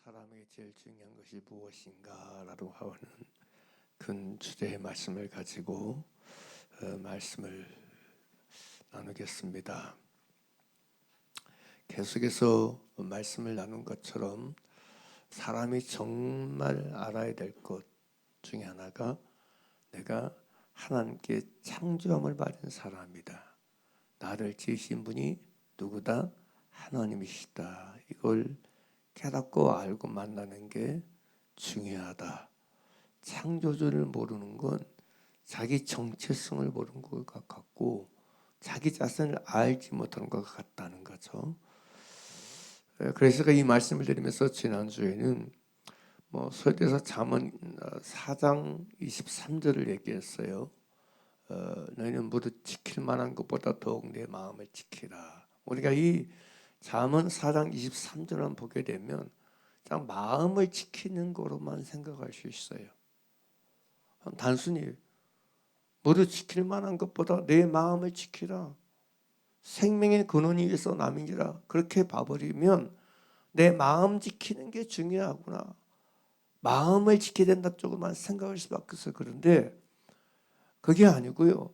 사람에게 제일 중요한 것이 무엇인가라고 하는 큰 주제의 말씀을 가지고 말씀을 나누겠습니다. 계속해서 말씀을 나눈 것처럼 사람이 정말 알아야 될 것 중에 하나가 내가 하나님께 창조함을 받은 사람이다. 나를 지으신 분이 누구다? 하나님이시다. 이걸 깨닫고 알고 만나는 게 중요하다. 창조주를 모르는 건 자기 정체성을 모르는 것 같고 자기 자신을 알지 못하는 것 같다는 거죠. 그래서 제가 이 말씀을 드리면서 지난주에는 소위대서 잠언 4장 23절을 얘기했어요. 너희는 모두 지킬 만한 것보다 더욱 내 마음을 지키라. 우리가 이 잠언 4장 23절을 보게 되면 그냥 마음을 지키는 거로만 생각할 수 있어요. 단순히 모두 지킬 만한 것보다 내 마음을 지키라. 생명의 근원이 위해서 남이니라. 그렇게 봐버리면 내 마음 지키는 게 중요하구나. 마음을 지켜야 된다 쪽으로만 생각할 수밖에 없어요. 그런데 그게 아니고요.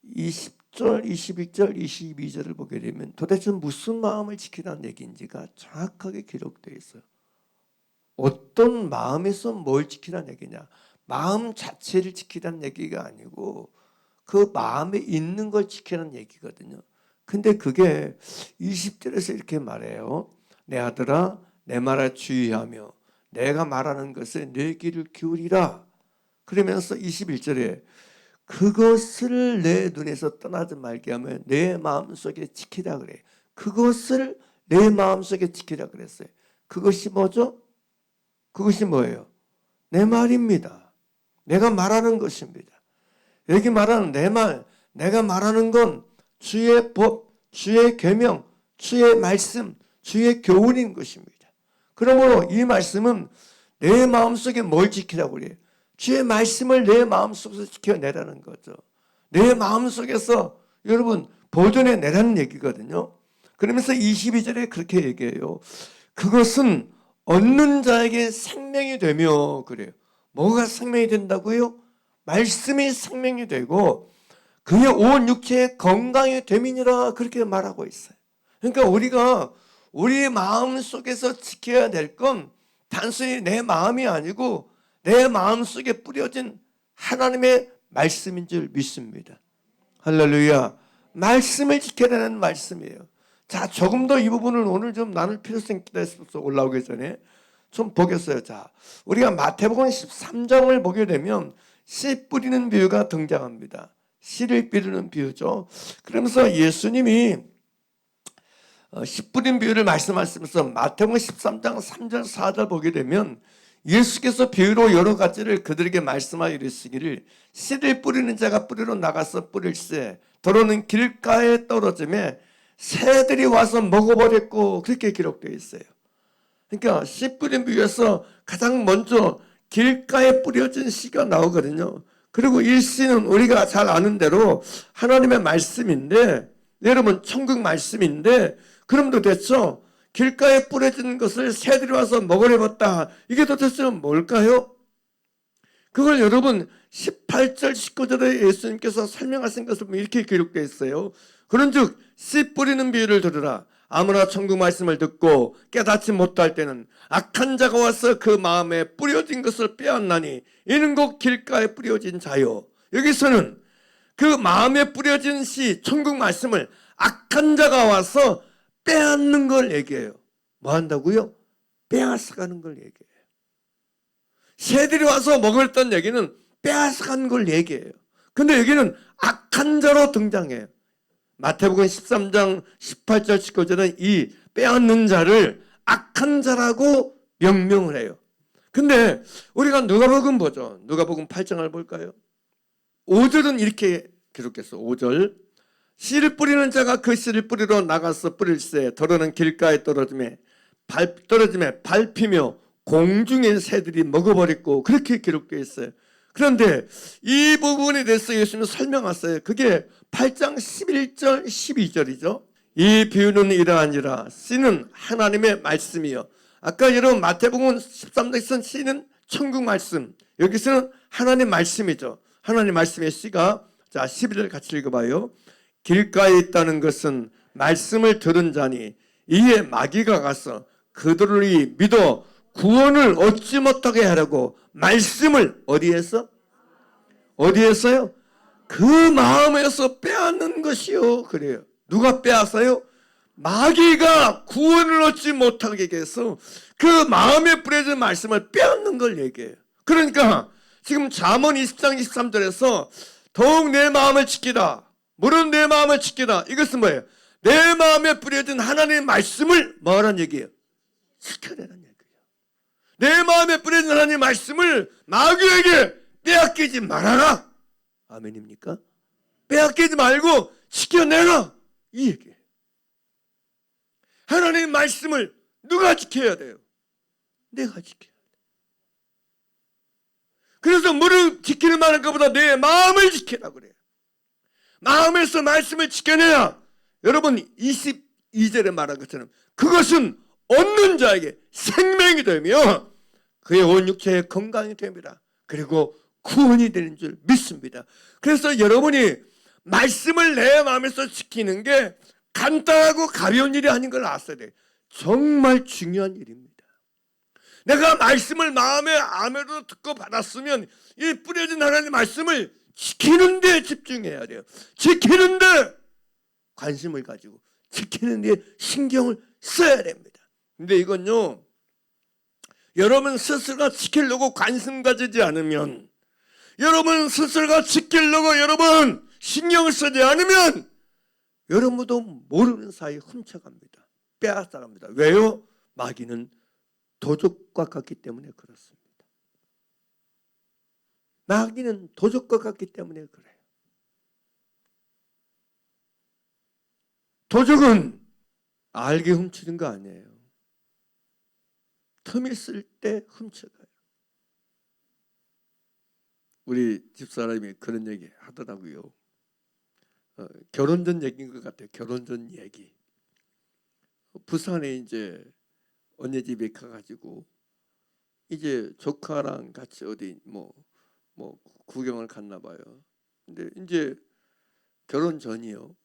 20절, 21절, 22절을 보게 되면 도대체 무슨 마음을 지키라는 얘기인지가 정확하게 기록되어 있어요. 어떤 마음에서 뭘 지키라는 얘기냐. 마음 자체를 지키라는 얘기가 아니고 그 마음에 있는 걸 지키라는 얘기거든요. 근데 그게 20절에서 이렇게 말해요. 내 아들아 내 말에 주의하며 내가 말하는 것에 내 귀를 기울이라. 그러면서 21절에 그것을 내 눈에서 떠나지 말게 하며 내 마음속에 지키라 그래. 그것을 내 마음속에 지키라 그랬어요. 그것이 뭐죠? 그것이 뭐예요? 내 말입니다. 내가 말하는 것입니다. 여기 말하는 내 말, 내가 말하는 건 주의 법, 주의 계명, 주의 말씀, 주의 교훈인 것입니다. 그러므로 이 말씀은 내 마음속에 뭘 지키라고 그래요? 주의 말씀을 내 마음속에서 지켜내라는 거죠. 내 마음속에서 여러분 보존해내라는 얘기거든요. 그러면서 22절에 그렇게 얘기해요. 그것은 얻는 자에게 생명이 되며 그래요. 뭐가 생명이 된다고요? 말씀이 생명이 되고 그의 온 육체의 건강이 됨이니라 그렇게 말하고 있어요. 그러니까 우리가 우리의 마음속에서 지켜야 될 건 단순히 내 마음이 아니고 내 마음속에 뿌려진 하나님의 말씀인 줄 믿습니다. 할렐루야. 말씀을 지켜야 되는 말씀이에요. 자, 조금 더 이 부분을 오늘 좀 나눌 필요성이 있어서 올라오기 전에 좀 보겠어요. 자, 우리가 마태복음 13장을 보게 되면 씨 뿌리는 비유가 등장합니다. 씨를 뿌리는 비유죠. 그러면서 예수님이 씨 뿌린 비유를 말씀하시면서 마태복음 13장 3절 4절 보게 되면 예수께서 비유로 여러 가지를 그들에게 말씀하여 이르시기를 씨를 뿌리는 자가 뿌리러 나가서 뿌릴새 더러는 길가에 떨어짐에 새들이 와서 먹어버렸고 그렇게 기록되어 있어요. 그러니까 씨 뿌린 비유에서 가장 먼저 길가에 뿌려진 씨가 나오거든요. 그리고 이 씨는 우리가 잘 아는 대로 하나님의 말씀인데 여러분 천국 말씀인데 그럼 도대체 길가에 뿌려진 것을 새들이 와서 먹어버렸다. 이게 도대체 뭘까요? 그걸 여러분 18절 19절에 예수님께서 설명하신 것을 이렇게 기록되어 있어요. 그런즉 씨 뿌리는 비유를 들으라. 아무나 천국 말씀을 듣고 깨닫지 못할 때는 악한 자가 와서 그 마음에 뿌려진 것을 빼앗나니 이는 곧 길가에 뿌려진 자요. 여기서는 그 마음에 뿌려진 씨 천국 말씀을 악한 자가 와서 빼앗는 걸 얘기해요. 뭐 한다고요? 빼앗아가는 걸 얘기해요. 새들이 와서 먹었던 얘기는 빼앗아간 걸 얘기해요. 근데 여기는 악한 자로 등장해요. 마태복음 13장 18절 19절은 이 빼앗는 자를 악한 자라고 명명을 해요. 근데 우리가 누가복음 보죠. 누가복음 8장을 볼까요? 5절은 이렇게 기록했어. 5절 씨를 뿌리는 자가 그 씨를 뿌리러 나가서 뿌릴새 더러는 길가에 떨어짐에 밟히며 공중의 새들이 먹어버렸고 그렇게 기록되어 있어요. 그런데 이 부분에 대해서 예수님은 설명하세요. 그게 8장 11절 12절이죠. 이 비유는 이러하니라. 씨는 하나님의 말씀이요 아까 여러분 마태복음 13장에서 쓰이는 천국 말씀, 여기서는 하나님 말씀이죠. 하나님 말씀의 시가, 자 11절 같이 읽어봐요. 길가에 있다는 것은 말씀을 들은 자니 이에 마귀가 가서 그들을 믿어 구원을 얻지 못하게 하려고 말씀을 어디에서요? 그 마음에서 빼앗는 것이요. 그래요. 누가 빼앗아요? 마귀가 구원을 얻지 못하게 해서 그 마음에 뿌려진 말씀을 빼앗는 걸 얘기해요. 그러니까 지금 잠언 20장 23절에서 더욱 내 마음을 지키다. 물은 내 마음을 지키다. 이것은 뭐예요? 내 마음에 뿌려진 하나님의 말씀을 뭐하라는 얘기예요? 지켜내라는 얘기예요. 내 마음에 뿌려진 하나님의 말씀을 마귀에게 빼앗기지 말아라. 아멘입니까? 빼앗기지 말고 지켜내라. 이 얘기예요. 하나님의 말씀을 누가 지켜야 돼요? 내가 지켜야 돼요. 그래서 뭐를 지키는 말은 것보다 내 마음을 지키라 그래요. 마음에서 말씀을 지켜내야 여러분 22절에 말한 것처럼 그것은 얻는 자에게 생명이 되며 그의 온 육체의 건강이 됩니다. 그리고 구원이 되는 줄 믿습니다. 그래서 여러분이 말씀을 내 마음에서 지키는 게 간단하고 가벼운 일이 아닌 걸 아셔야 돼요. 정말 중요한 일입니다. 내가 말씀을 마음에 안으로 듣고 받았으면 이 뿌려진 하나님의 말씀을 지키는 데 집중해야 돼요. 지키는 데 관심을 가지고 지키는 데 신경을 써야 됩니다. 근데 이건요, 여러분 스스로가 지키려고 관심 가지지 않으면, 여러분 스스로가 지키려고 여러분 신경을 쓰지 않으면 여러분도 모르는 사이에 훔쳐갑니다. 빼앗아갑니다. 왜요? 마귀는 도적과 같기 때문에 그렇습니다. 마귀는 도적과 같기 때문에 그래요. 도적은 알게 훔치는 거 아니에요. 틈 있을 때 훔쳐가요. 우리 집사람이 그런 얘기 하더라고요. 결혼 전 얘기인 것 같아요. 결혼 전 얘기. 부산에 이제 언니 집에 가가지고 이제 조카랑 같이 어디 뭐 구경을 갔나 봐요. 근데 이제 결혼 전이요.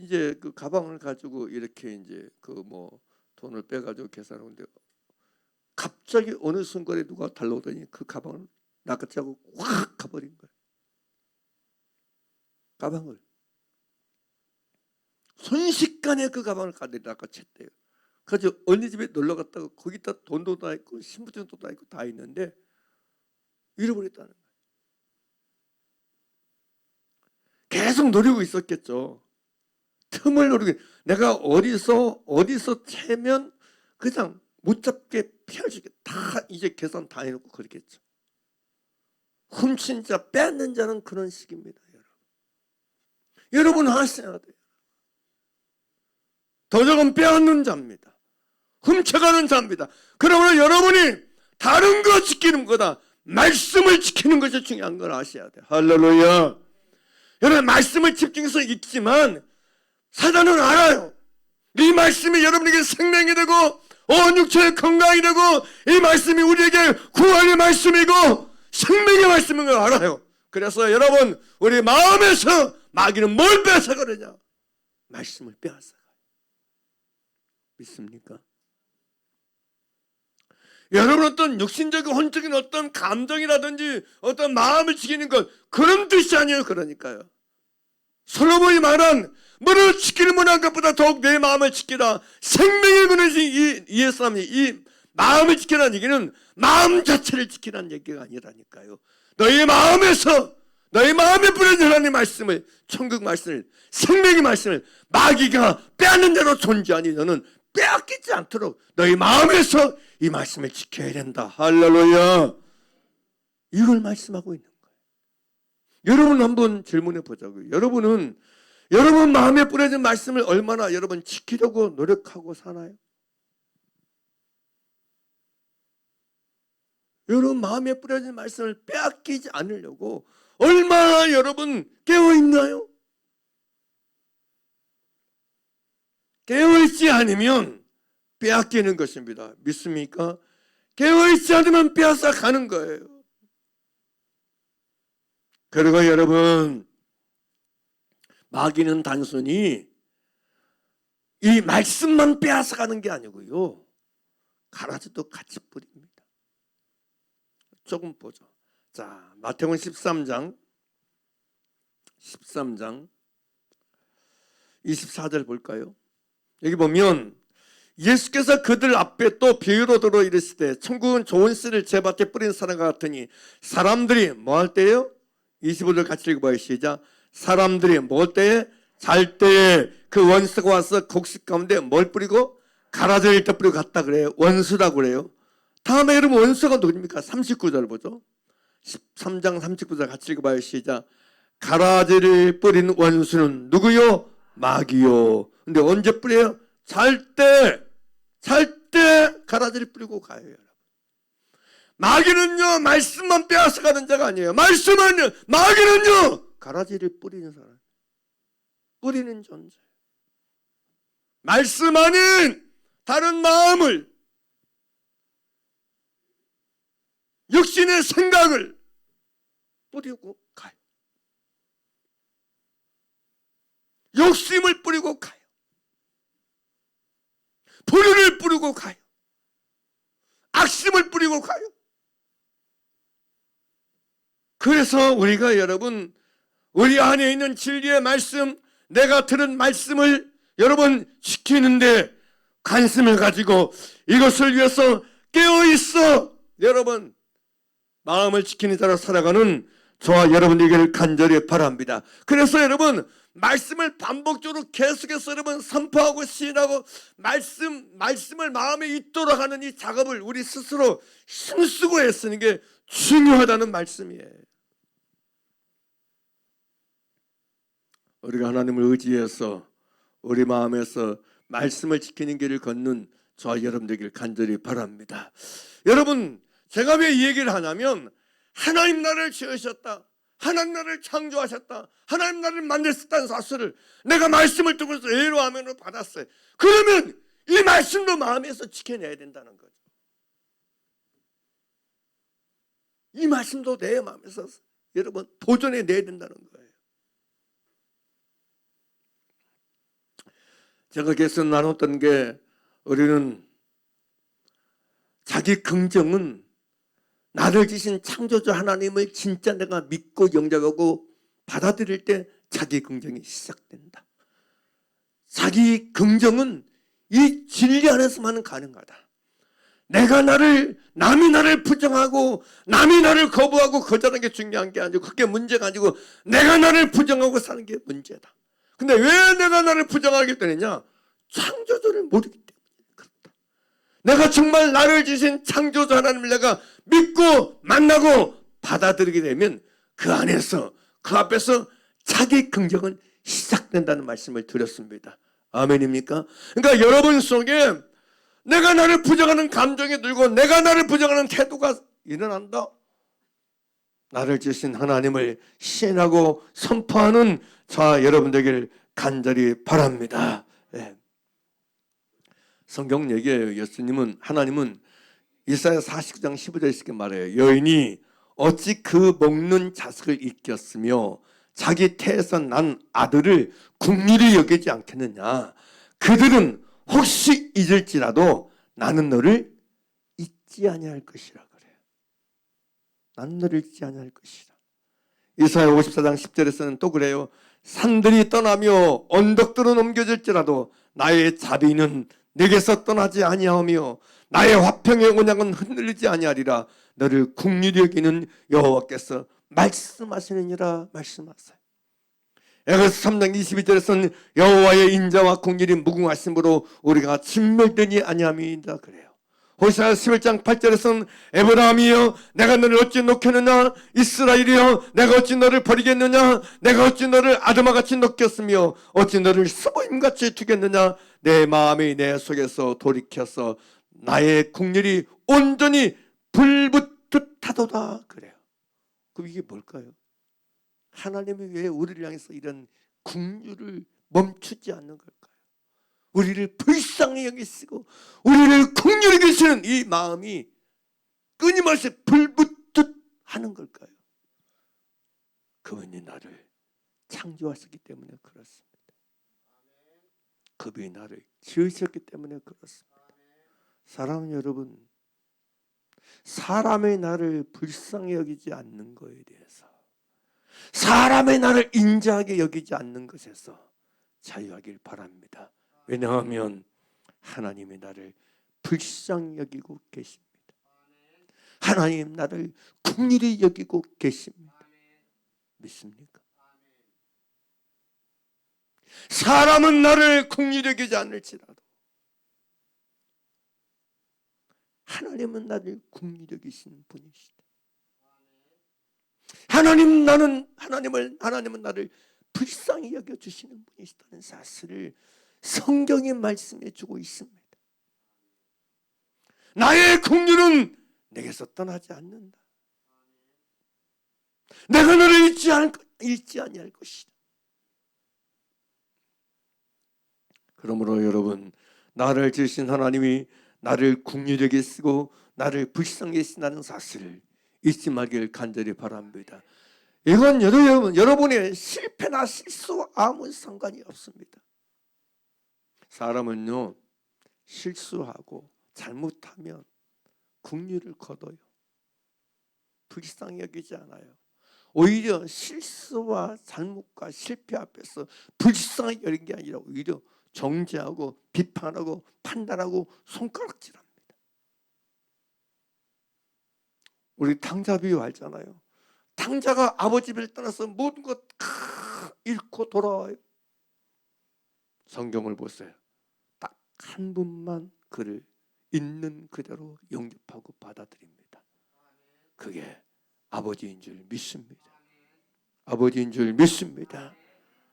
이제 그 가방을 가지고 이렇게 이제 그 돈을 빼가지고 계산하는데 갑자기 어느 순간에 누가 달려오더니 그 가방을 낚아채고 확 가버린 거예요. 가방을 순식간에 그 가방을 낚아챘대요. 그래서 언니 집에 놀러 갔다가 거기다 돈도 다 있고 신분증도 다 있고 다 있는데 잃어버렸다는 거예요. 계속 노리고 있었겠죠. 틈을 노리고 내가 어디서 채면 그냥 못 잡게 피해주게 다 이제 계산 다 해놓고 그러겠죠. 훔친 자 뺏는 자는 그런 식입니다. 여러분 하셔야 돼요. 도적은 빼앗는 자입니다. 훔쳐가는 자입니다. 그러므로 여러분이 다른 거 지키는 것보다 말씀을 지키는 것이 중요한 걸 아셔야 돼요. 할렐루야. 여러분 말씀을 집중해서 읽지만 사단은 알아요. 이 말씀이 여러분에게 생명이 되고 온 육체의 건강이 되고 이 말씀이 우리에게 구원의 말씀이고 생명의 말씀인 걸 알아요. 그래서 여러분 우리 마음에서 마귀는 뭘 뺏어가느냐? 말씀을 빼앗아가요. 믿습니까? 여러분 어떤 육신적인 혼적인 어떤 감정이라든지 어떤 마음을 지키는 것 그런 뜻이 아니에요. 그러니까요. 솔로몬이 말한 뭐를 지키는 문한 것보다 더욱 내 마음을 지키라. 생명의 문이신 이 예수님이 이 마음을 지키라는 얘기는 마음 자체를 지키라는 얘기가 아니라니까요. 너희 마음에서 너희 마음에 뿌려진 하나님의 말씀을 천국 말씀을 생명의 말씀을 마귀가 빼앗는 대로 존재하니 너는 빼앗기지 않도록 너희 마음에서 이 말씀을 지켜야 된다. 할렐루야. 이걸 말씀하고 있는 거예요. 여러분 한번 질문해 보자고요. 여러분 마음에 뿌려진 말씀을 얼마나 여러분 지키려고 노력하고 사나요? 여러분 마음에 뿌려진 말씀을 빼앗기지 않으려고 얼마나 여러분 깨어있나요? 깨어있지 않으면 빼앗기는 것입니다. 믿습니까? 깨어있지 않으면 빼앗아 가는 거예요. 그리고 여러분, 마귀는 단순히 이 말씀만 빼앗아 가는 게 아니고요, 가라지도 같이 뿌립니다. 조금 보죠. 자, 마태복음 13장 24절 볼까요? 여기 보면 예수께서 그들 앞에 또 비유로 들어 이르시되 천국은 좋은 씨를 제 밭에 뿌린 사람과 같으니 사람들이 뭐 할 때요? 25절 같이 읽어봐요. 시작. 사람들이 뭐 할 때에? 잘 때에 그 원수가 와서 곡식 가운데 뭘 뿌리고? 가라지를 일단 뿌리고 갔다 그래요. 원수라고 그래요. 다음에 여러분 원수가 누굽니까? 39절 보죠. 13장 39절 같이 읽어봐요. 시작. 가라지를 뿌린 원수는 누구요? 마귀요. 근데 언제 뿌려요? 잘 때 가라지를 뿌리고 가요. 여러분. 마귀는요, 말씀만 빼앗아 가는 자가 아니에요. 마귀는요, 가라지를 뿌리는 사람, 뿌리는 존재. 말씀 아닌 다른 마음을, 육신의 생각을 뿌리고 가요. 욕심을 뿌리고 가요. 불의를 뿌리고 가요. 악심을 뿌리고 가요. 그래서 우리가 여러분, 우리 안에 있는 진리의 말씀, 내가 들은 말씀을 여러분 지키는데 관심을 가지고 이것을 위해서 깨어있어 여러분 마음을 지키는 자로 살아가는 저와 여러분에게 간절히 바랍니다. 그래서 여러분 말씀을 반복적으로 계속해서 여러분 선포하고 시인하고 말씀을 마음에 있도록 하는 이 작업을 우리 스스로 힘쓰고 애쓰는 게 중요하다는 말씀이에요. 우리가 하나님을 의지해서 우리 마음에서 말씀을 지키는 길을 걷는 저와 여러분들에게 간절히 바랍니다. 여러분, 제가 왜 이 얘기를 하냐면 하나님 나를 지으셨다, 하나님 나를 창조하셨다, 하나님 나를 만드셨다는 사실을 내가 말씀을 듣고서 예로하면으로 받았어요. 그러면 이 말씀도 마음에서 지켜내야 된다는 거죠. 이 말씀도 내 마음에서 여러분 도전해내야 된다는 거예요. 제가 계속 나눴던 게 우리는 자기 긍정은 나를 지신 창조주 하나님을 진짜 내가 믿고 영접하고 받아들일 때 자기 긍정이 시작된다. 자기 긍정은 이 진리 안에서만 가능하다. 남이 나를 부정하고 남이 나를 거부하고 거절하는 게 중요한 게 아니고 그게 문제가 아니고 내가 나를 부정하고 사는 게 문제다. 근데 왜 내가 나를 부정하게 되느냐? 창조주를 모르기 때문에 그렇다. 내가 정말 나를 지신 창조주 하나님을 내가 믿고 만나고 받아들이게 되면 그 안에서 그 앞에서 자기 긍정은 시작된다는 말씀을 드렸습니다. 아멘입니까? 그러니까 여러분 속에 내가 나를 부정하는 감정이 들고 내가 나를 부정하는 태도가 일어난다. 나를 지신 하나님을 신하고 선포하는 저와 여러분들에게 간절히 바랍니다. 네. 성경 얘기예요. 하나님은 이사야 49장 15절에 이렇게 말해요. 여인이 어찌 그 먹는 자식을 잊겠으며 자기 태에서 난 아들을 긍휼히 여기지 않겠느냐. 그들은 혹시 잊을지라도 나는 너를 잊지 아니할 것이라 그래요. 나는 너를 잊지 아니할 것이라. 이사야 54장 10절에서는 또 그래요. 산들이 떠나며 언덕들은 옮겨질지라도 나의 자비는 내게서 떠나지 아니하며 나의 화평의 언약은 흔들리지 아니하리라. 너를 긍휼히 여기는 여호와께서 말씀하시느니라 말씀하세요. 에베소 3장 22절에서는 여호와의 인자와 긍휼이 무궁하심으로 우리가 진멸되니 아니함이다 그래요. 호시아 11장 8절에서는 에브라함이여 내가 너를 어찌 놓겠느냐, 이스라엘이여 내가 어찌 너를 버리겠느냐, 내가 어찌 너를 아드마같이 놓겠으며 어찌 너를 스보임같이 두겠느냐. 내 마음이 내 속에서 돌이켜서 나의 긍휼이 온전히 불붙듯 하도다 그래요. 그럼 이게 뭘까요? 하나님이 왜 우리를 향해서 이런 긍휼을 멈추지 않는 걸까요? 우리를 불쌍히 여기시고 우리를 긍휼히 여기시는 이 마음이 끊임없이 불붙듯 하는 걸까요? 그분이 나를 창조하셨기 때문에 그렇습니다. 그분이 나를 지으셨기 때문에 그렇습니다. 사랑하는 여러분, 사람의 나를 불쌍히 여기지 않는 것에 대해서, 사람의 나를 인자하게 여기지 않는 것에서 자유하길 바랍니다. 왜냐하면 하나님이 나를 불쌍히 여기고 계십니다. 하나님 나를 긍휼히 여기고 계십니다. 믿습니까? 사람은 나를 긍휼히 여기지 않을지라도 하나님은 나를 긍휼히 여기시는 분이시다. 하나님은 나를 불쌍히 여겨 주시는 분이시다는 사실을 성경이 말씀해 주고 있습니다. 나의 긍휼은 내게서 떠나지 않는다. 내가 너를 잊지 아니할 것이다. 그러므로 여러분, 나를 지으신 하나님이 나를 긍휼하게 쓰고 나를 불쌍히 여기신다는 사실을 잊지 말길 간절히 바랍니다. 이건 여러분의 실패나 실수와 아무 상관이 없습니다. 사람은요, 실수하고 잘못하면 긍휼을 거둬요. 불쌍히 여기지 않아요. 오히려 실수와 잘못과 실패 앞에서 불쌍히 여긴 게 아니라 오히려 정죄하고 비판하고 판단하고 손가락질합니다. 우리 탕자 비유 알잖아요. 탕자가 아버지 집을 떠나서 모든 것 잃고 돌아와요. 성경을 보세요. 딱 한 분만 그를 있는 그대로 영접하고 받아들입니다. 그게 아버지인 줄 믿습니다. 아버지인 줄 믿습니다.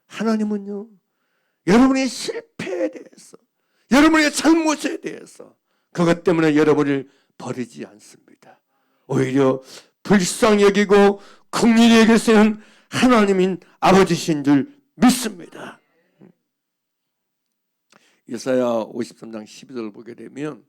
하나님은요, 여러분의 실패에 대해서, 여러분의 잘못에 대해서 그것 때문에 여러분을 버리지 않습니다. 오히려 불쌍히 여기고 긍휼히 여기시는 하나님인 아버지신 줄 믿습니다. 예사야 53장 12절을 보게 되면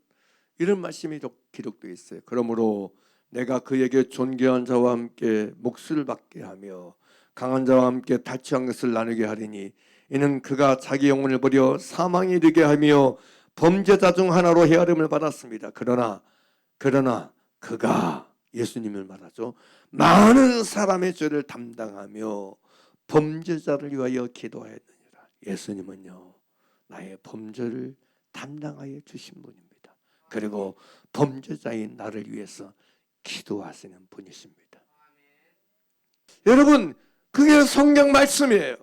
이런 말씀이 기록되어 있어요. 그러므로 내가 그에게 존귀한 자와 함께 몫을 받게 하며 강한 자와 함께 다치한 것을 나누게 하리니 이는 그가 자기 영혼을 버려 사망에 이르게 하며 범죄자 중 하나로 헤아림을 받았습니다. 그러나 그가, 예수님을 말하죠, 많은 사람의 죄를 담당하며 범죄자를 위하여 기도하였느니라. 예수님은요, 나의 범죄를 담당하여 주신 분입니다. 그리고 범죄자인 나를 위해서 기도하시는 분이십니다. 여러분, 그게 성경 말씀이에요.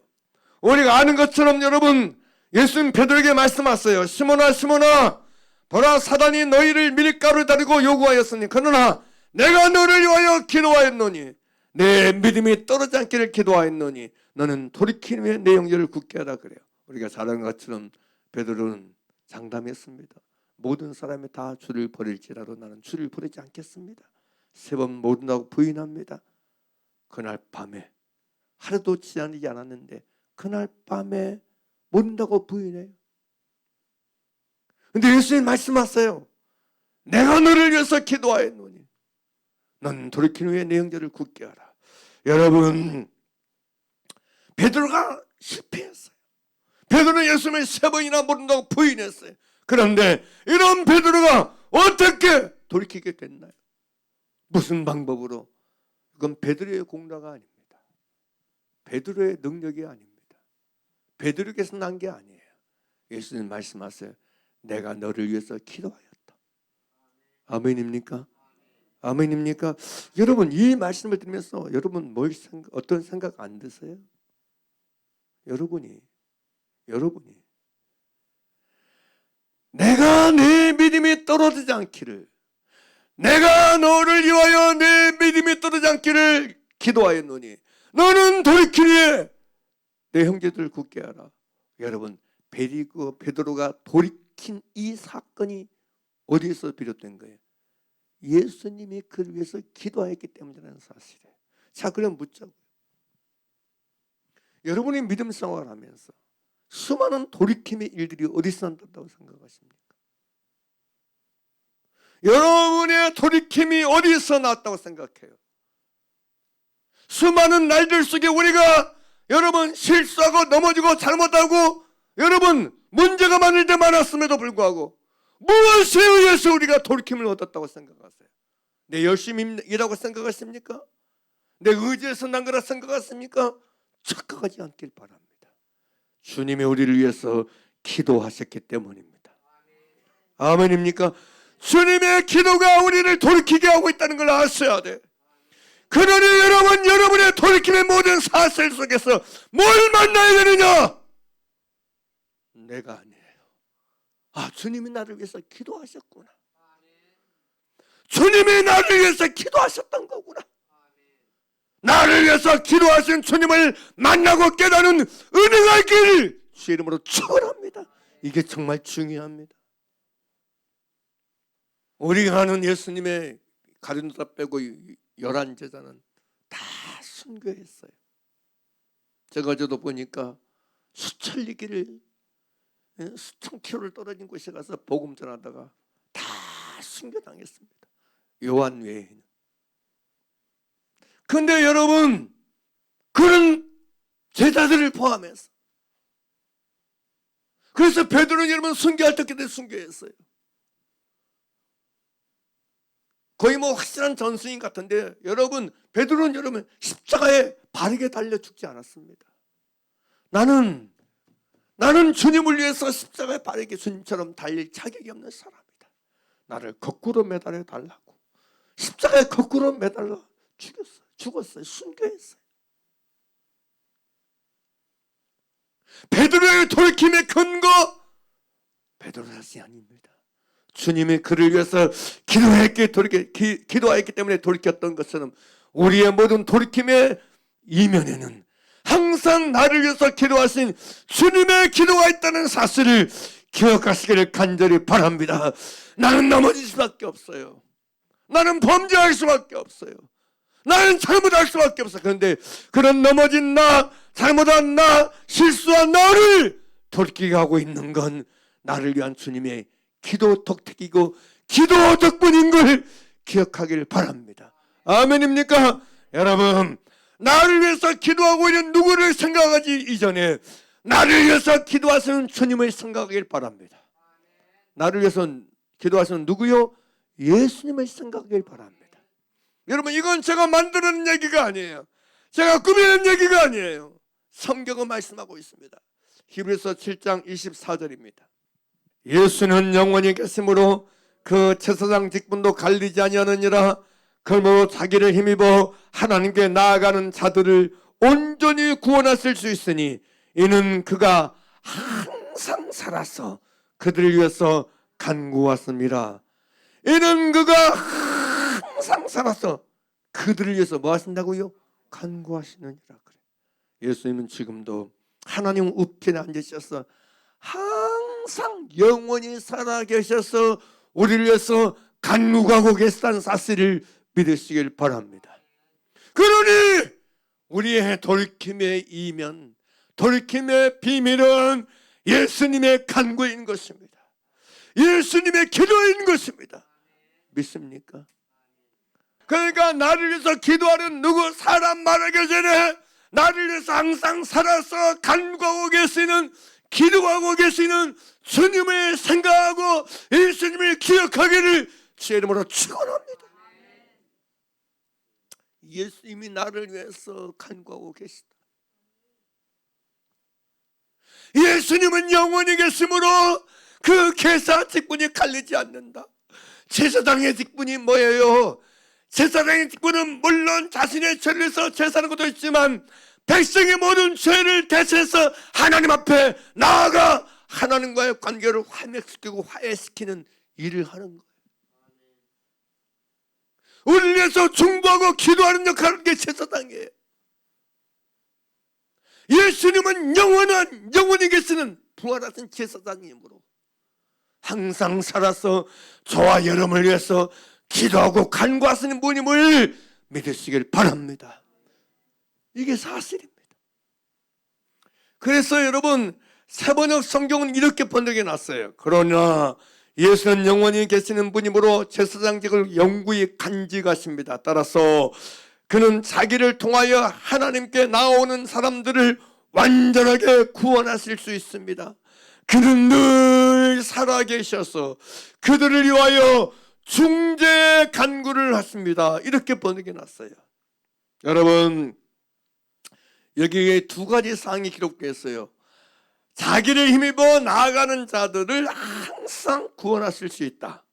우리가 아는 것처럼 여러분, 예수님 베드로에게 말씀하셨어요. 시몬아 시몬아, 보라 사단이 너희를 밀가루 다리고 요구하였으니 그러나 내가 너를 위하여 기도하였노니 내 믿음이 떨어지지 않기를 기도하였노니 너는 돌이킨 후에 내 영혼을 굳게 하라 그래요. 우리가 잘 아는 것처럼 베드로는 장담했습니다. 모든 사람이 다 주를 버릴지라도 나는 주를 버리지 않겠습니다. 3번 모른다고 부인합니다. 그날 밤에, 하루도 지나지 않았는데 그날 밤에 모른다고 부인해요. 근데 예수님 말씀하세요. 내가 너를 위해서 기도하였노니 넌 돌이킨 후에 내 형제를 굳게 하라. 여러분, 베드로가 실패했어요. 베드로는 예수님을 3번이나 모른다고 부인했어요. 그런데 이런 베드로가 어떻게 돌이키게 됐나요? 무슨 방법으로? 그건 베드로의 공로가 아닙니다. 베드로의 능력이 아닙니다. 베드로에게서 난 게 아니에요. 예수님 말씀하세요. 내가 너를 위해서 기도하였다. 아멘입니까? 아멘입니까? 여러분, 이 말씀을 들으면서 여러분 어떤 생각 안 드세요? 여러분이 내가 내 믿음이 떨어지지 않기를, 내가 너를 위하여 내 믿음이 떨어지지 않기를 기도하였노니 너는 돌이키니 내 형제들을 굳게 하라. 여러분, 베드로가 돌이킨 이 사건이 어디에서 비롯된 거예요? 예수님이 그를 위해서 기도하였기 때문이라는 사실이에요. 자, 그럼 묻자고요. 여러분이 믿음 생활을 하면서 수많은 돌이킴의 일들이 어디서 난다고 생각하십니까? 여러분의 돌이킴이 어디서 났다고 생각해요? 수많은 날들 속에 우리가 여러분 실수하고 넘어지고 잘못하고 여러분 문제가 많을 때 많았음에도 불구하고 무엇에 의해서 우리가 돌이킴을 얻었다고 생각하세요? 내 열심히 일하고 생각하십니까? 내 의지에서 난 거라 생각하십니까? 착각하지 않길 바랍니다. 주님이 우리를 위해서 기도하셨기 때문입니다. 아멘입니까? 주님의 기도가 우리를 돌이키게 하고 있다는 걸 아셔야 돼. 그러니 여러분의 돌이킴의 모든 사슬 속에서 뭘 만나야 되느냐? 내가 아니에요. 아, 주님이 나를 위해서 기도하셨구나. 주님이 나를 위해서 기도하셨던 거구나. 나를 위해서 기도하신 주님을 만나고 깨닫는 은혜가 있기를 주의 이름으로 축원합니다. 이게 정말 중요합니다. 우리가 아는 예수님의 가룟유다 빼고 11제자는 다 순교했어요. 제가 어제도 보니까 수천 리길을 수천 킬로를 떨어진 곳에 가서 복음 전하다가 다 순교당했습니다. 요한 외에는. 근데 여러분, 그런 제자들을 포함해서, 그래서 베드로는 여러분 순교할 때까지 순교했어요. 거의 뭐 확실한 전수인 같은데 여러분, 베드로는 여러분 십자가에 바르게 달려 죽지 않았습니다. 나는 주님을 위해서 십자가에 바르게 주님처럼 달릴 자격이 없는 사람이다. 나를 거꾸로 매달려 달라고 십자가에 거꾸로 매달려 죽었어요. 순교했어요. 베드로의 돌이킴의 근거, 베드로 자신이 아닙니다. 주님이 그를 위해서 기도하였기 때문에 돌이켰던 것처럼 우리의 모든 돌이킴의 이면에는 항상 나를 위해서 기도하신 주님의 기도가 있다는 사실을 기억하시기를 간절히 바랍니다. 나는 넘어질 수밖에 없어요. 나는 범죄할 수밖에 없어요. 나는 잘못할 수밖에 없어. 그런데 그런 넘어진 나, 잘못한 나, 실수한 나를 돌이키게 하고 있는 건 나를 위한 주님의 기도 덕택이고 기도 덕분인 걸 기억하길 바랍니다. 아멘입니까? 여러분, 나를 위해서 기도하고 있는 누구를 생각하지 이전에 나를 위해서 기도하시는 주님을 생각하길 바랍니다. 나를 위해서 기도하시는 누구요? 예수님을 생각하길 바랍니다. 여러분, 이건 제가 만드는 얘기가 아니에요. 제가 꾸미는 얘기가 아니에요. 성경은 말씀하고 있습니다. 히브리서 7장 24절입니다. 예수는 영원히 계심으로 그 제사장 직분도 갈리지 아니하느니라. 그러므로 자기를 힘입어 하나님께 나아가는 자들을 온전히 구원하실 수 있으니 이는 그가 항상 살아서 그들을 위해서 간구하십니다. 이는 그가 항상 살아서 그들을 위해서 뭐 하신다고요? 간구하시느니라 그래. 예수님은 지금도 하나님 우편에 앉으셔서 항상 영원히 살아계셔서 우리를 위해서 간구하고 계시다는 사실을 믿으시길 바랍니다. 그러니 우리의 돌이킴의 이면, 돌이킴의 비밀은 예수님의 간구인 것입니다. 예수님의 기도인 것입니다. 믿습니까? 그러니까 나를 위해서 기도하는 누구 사람 말하기 전에 나를 위해서 항상 살아서 간구하고 계시는, 기도하고 계시는 주님을 생각하고 예수님을 기억하기를 주의 이름으로 축원합니다. 예수님이 나를 위해서 간구하고 계시다. 예수님은 영원히 계심으로 그 계사 직분이 갈리지 않는다. 제사장의 직분이 뭐예요? 제사장의 직분은 물론 자신의 죄를 위해서 제사하는 것도 있지만 백성의 모든 죄를 대체해서 하나님 앞에 나아가 하나님과의 관계를 화목시키고 화해시키는 일을 하는 거예요. 우리를 위해서 중보하고 기도하는 역할을 하는 게 제사장이에요. 예수님은 영원히 계시는 부활하신 제사장이므로 항상 살아서 저와 여러분을 위해서 기도하고 간구하시는 분임을 믿으시길 바랍니다. 이게 사실입니다. 그래서 여러분, 세번역 성경은 이렇게 번역해 놨어요. 그러나 예수는 영원히 계시는 분이므로 제사장직을 영구히 간직하십니다. 따라서 그는 자기를 통하여 하나님께 나오는 사람들을 완전하게 구원하실 수 있습니다. 그는 늘 살아계셔서 그들을 위하여 중재 간구를 하십니다. 이렇게 번역해 놨어요. 여러분, 여기에 두 가지 사항이 기록되어 있어요. 자기를 힘입어 나아가는 자들을 항상 구원하실 수 있다.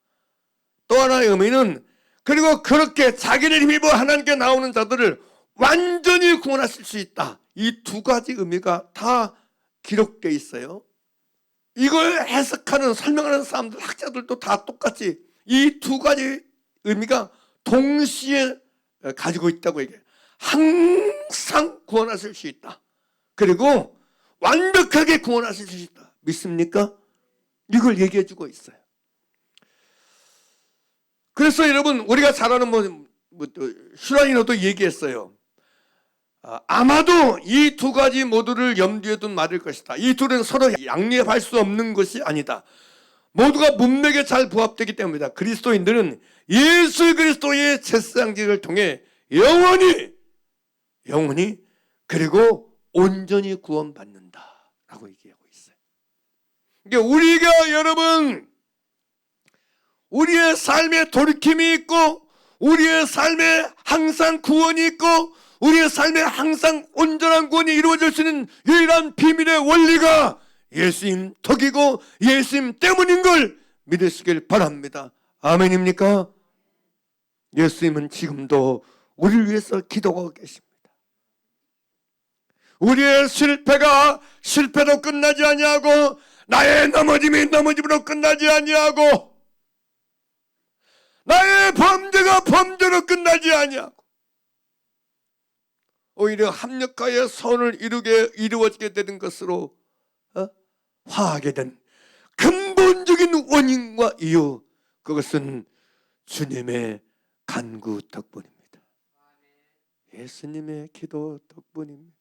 또 하나의 의미는 그리고 그렇게 자기를 힘입어 하나님께 나오는 자들을 완전히 구원하실 수 있다. 이 두 가지 의미가 다 기록되어 있어요. 이걸 해석하는 설명하는 사람들, 학자들도 다 똑같이 이 두 가지 의미가 동시에 가지고 있다고 얘기해요. 항상 구원하실 수 있다. 그리고 완벽하게 구원하실 수 있다. 믿습니까? 이걸 얘기해 주고 있어요. 그래서 여러분, 우리가 잘 아는 슈라이너도 얘기했어요. 아마도 이 두 가지 모두를 염두에 둔 말일 것이다. 이 둘은 서로 양립할 수 없는 것이 아니다. 모두가 문맥에 잘 부합되기 때문이다. 그리스도인들은 예수 그리스도의 제사장직을 통해 영원히 그리고 온전히 구원받는다라고 얘기하고 있어요. 그러니까 우리가 여러분, 우리의 삶에 돌이킴이 있고 우리의 삶에 항상 구원이 있고 우리의 삶에 항상 온전한 구원이 이루어질 수 있는 유일한 비밀의 원리가 예수님 덕이고 예수님 때문인 걸 믿으시길 바랍니다. 아멘입니까? 예수님은 지금도 우리를 위해서 기도하고 계십니다. 우리의 실패가 실패로 끝나지 아니하고 나의 넘어짐이 넘어짐으로 끝나지 아니하고 나의 범죄가 범죄로 끝나지 아니하고 오히려 합력하여 선을 이루어지게 되는 것으로 화하게 된 근본적인 원인과 이유, 그것은 주님의 간구 덕분입니다. 예수님의 기도 덕분입니다.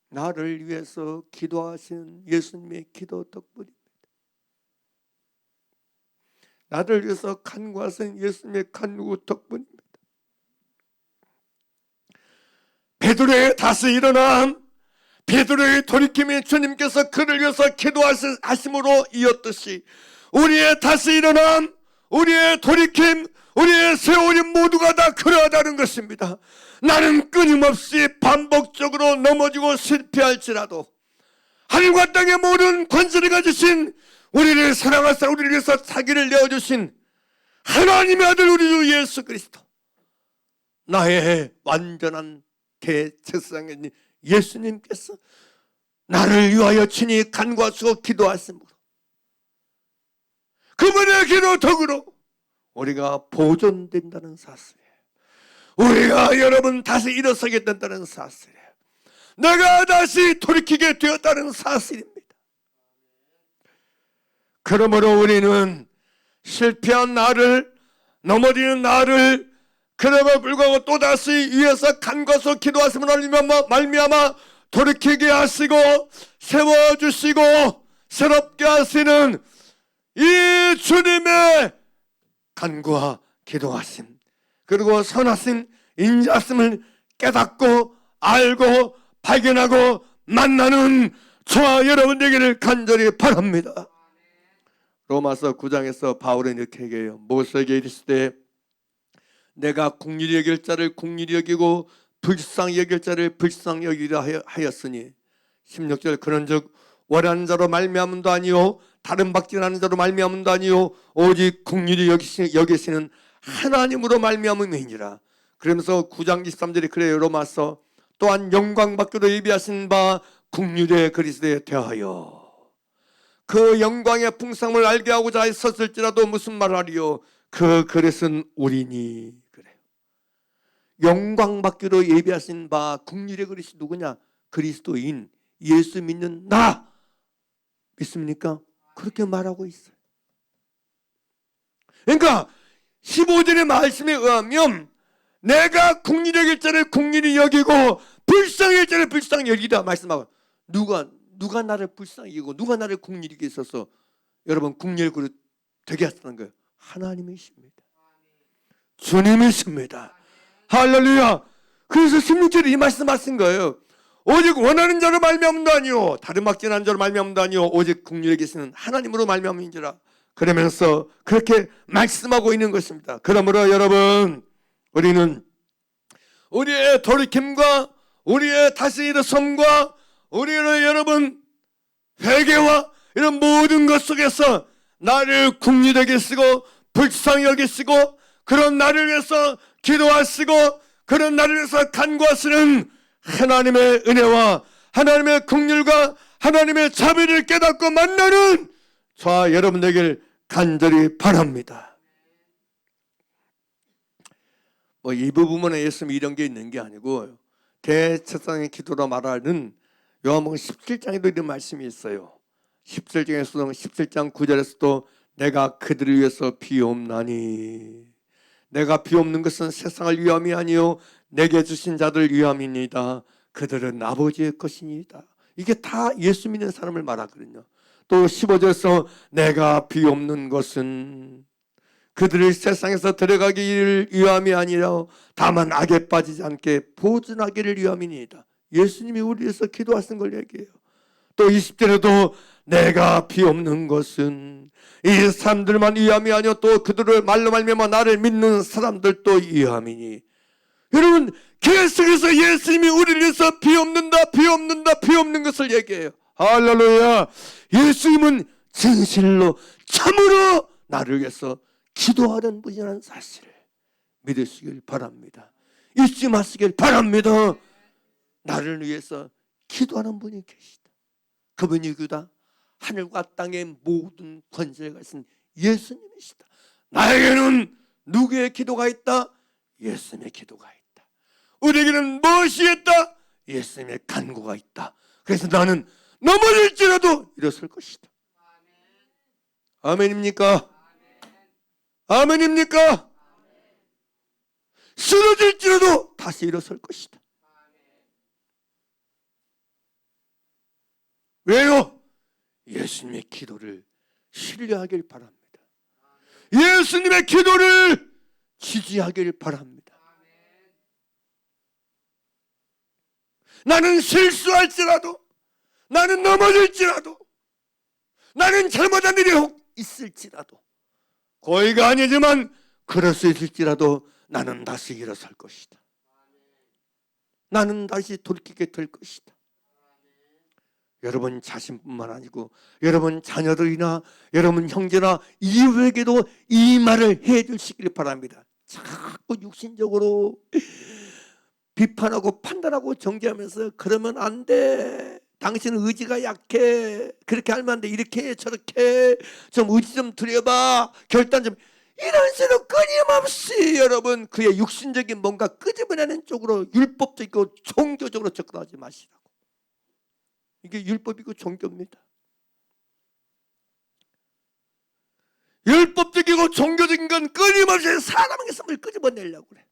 나를 위해서 기도하신 예수님의 기도 덕분입니다. 나를 위해서 간구하신 예수님의 간구 덕분입니다. 베드로의 다시 일어남, 베드로의 돌이킴이 주님께서 그를 위해서 기도하심으로 이었듯이 우리의 다시 일어남, 우리의 돌이킴, 우리의 세월이 모두가 다 그러하다는 것입니다. 나는 끊임없이 반복적으로 넘어지고 실패할지라도 하늘과 땅의 모든 권세를 가지신 우리를 사랑하사 우리를 위해서 자기를 내어주신 하나님의 아들 우리 주 예수 그리스도, 나의 완전한 대제사장인 예수님께서 나를 위하여 친히 간구하시고 기도하심으로 그분의 기도 덕으로 우리가 보존된다는 사실이에요. 우리가 여러분 다시 일어서게 된다는 사실이에요. 내가 다시 돌이키게 되었다는 사실입니다. 그러므로 우리는 실패한 나를, 넘어지는 나를, 그럼에도 불구하고 또다시 위에서 간과서 기도하심으로 말미암아 돌이키게 하시고 세워주시고 새롭게 하시는 이 주님의 간구와 기도하심, 그리고 선하심, 인자심을 깨닫고 알고 발견하고 만나는 저와 여러분 되기를 간절히 바랍니다. 로마서 9장에서 바울은 이렇게 얘기해요. 모세에게 이르시되 내가 긍휼히 여길 자를 긍휼히 여기고 불쌍히 여길 자를 불쌍히 여기라 하였으니 16절 그런즉 원하는 자로 말미암음도 아니요 다른 박진하는 자로 말미암음도 아니요 오직 긍휼히 여기시는 하나님으로 말미암음이니라. 그러면서 9장 23절이 그래요. 로마서 또한 영광 받기로 예비하신 바 긍휼의 그리스도에 대하여 그 영광의 풍성을 알게 하고자 했었을지라도 무슨 말하리요 그 그릇은 우리니. 그래요. 영광 받기로 예비하신 바 긍휼의 그릇이 누구냐? 그리스도인 예수 믿는 나 믿습니까? 그렇게 말하고 있어요. 그러니까 15절의 말씀에 의하면 내가 긍휼히 여길 자를 긍휼히 여기고 불쌍히 여기라 불쌍히 여기라 말씀하고, 누가 나를 불쌍히 여기고 누가 나를 긍휼히 여기게 있어서 여러분 긍휼 그릇 되게 하시는 거예요? 하나님이십니다. 주님이십니다. 할렐루야. 그래서 16절에 이 말씀하신 거예요. 오직 원하는 자로 말미암도 아니요 다른 막진한 자로 말미암도 아니요 오직 긍휼히 계시는 하나님으로 말미암인지라. 그러면서 그렇게 말씀하고 있는 것입니다. 그러므로 여러분, 우리는 우리의 돌이킴과 우리의 다시 일어섬과 우리의 여러분 회개와 이런 모든 것 속에서 나를 긍휼하게 쓰고 불쌍히 여기시고 그런 나를 위해서 기도하시고 그런 나를 위해서 간구하시는 하나님의 은혜와 하나님의 긍휼과 하나님의 자비를 깨닫고 만나는 저와 여러분 되길 간절히 바랍니다. 이 부분에 예수님이 이런 게 있는 게 아니고 대제사장의 기도로 말하는 요한복음 17장에도 이런 말씀이 있어요. 17장에서도 17장 9절에서도 내가 그들을 위해서 비옵나니 내가 비옵는 것은 세상을 위함이 아니요 내게 주신 자들 위함입니다. 그들은 아버지의 것이니이다. 이게 다 예수 믿는 사람을 말하거든요. 또 15절에서 내가 비옵는 것은 그들을 세상에서 데려가기를 위함이 아니라 다만 악에 빠지지 않게 보존하기를 위함이니이다. 예수님이 우리 위해서 기도하신 걸 얘기해요. 또 20절에도 내가 비옵는 것은 이 사람들만 위함이 아니요 또 그들을 말로 말미암아 나를 믿는 사람들도 위함이니. 여러분 계속해서 예수님이 우리를 위해서 비옵는 것을 얘기해요. 할렐루야. 예수님은 진실로 참으로 나를 위해서 기도하는 분이라는 사실을 믿으시길 바랍니다. 잊지 마시길 바랍니다. 나를 위해서 기도하는 분이 계시다. 그분이 그다 하늘과 땅의 모든 권세가 있는 예수님이시다. 나에게는 누구의 기도가 있다? 예수님의 기도가 있다. 우리에게는 무엇이 있다? 예수님의 간구가 있다. 그래서 나는 넘어질지라도 일어설 것이다. 아멘입니까? 아멘입니까? 쓰러질지라도 다시 일어설 것이다. 왜요? 예수님의 기도를 신뢰하길 바랍니다. 예수님의 기도를 지지하길 바랍니다. 나는 실수할지라도, 나는 넘어질지라도, 나는 잘못한 일이 혹 있을지라도, 거의가 아니지만 그럴 수 있을지라도 나는 다시 일어설 것이다. 나는 다시 돌이키게 될 것이다. 여러분 자신뿐만 아니고 여러분 자녀들이나 여러분 형제나 이웃에게도 이 말을 해주시길 바랍니다. 자꾸 육신적으로 비판하고 판단하고 정죄하면서 그러면 안 돼. 당신은 의지가 약해. 그렇게 하면 안 돼. 이렇게 저렇게 좀 의지 좀 들여봐. 결단 좀. 이런 식으로 끊임없이 여러분 그의 육신적인 뭔가 끄집어내는 쪽으로 율법적이고 종교적으로 접근하지 마시라고. 이게 율법이고 종교입니다. 율법적이고 종교적인 건 끊임없이 사람에게 삶을 끄집어내려고 그래.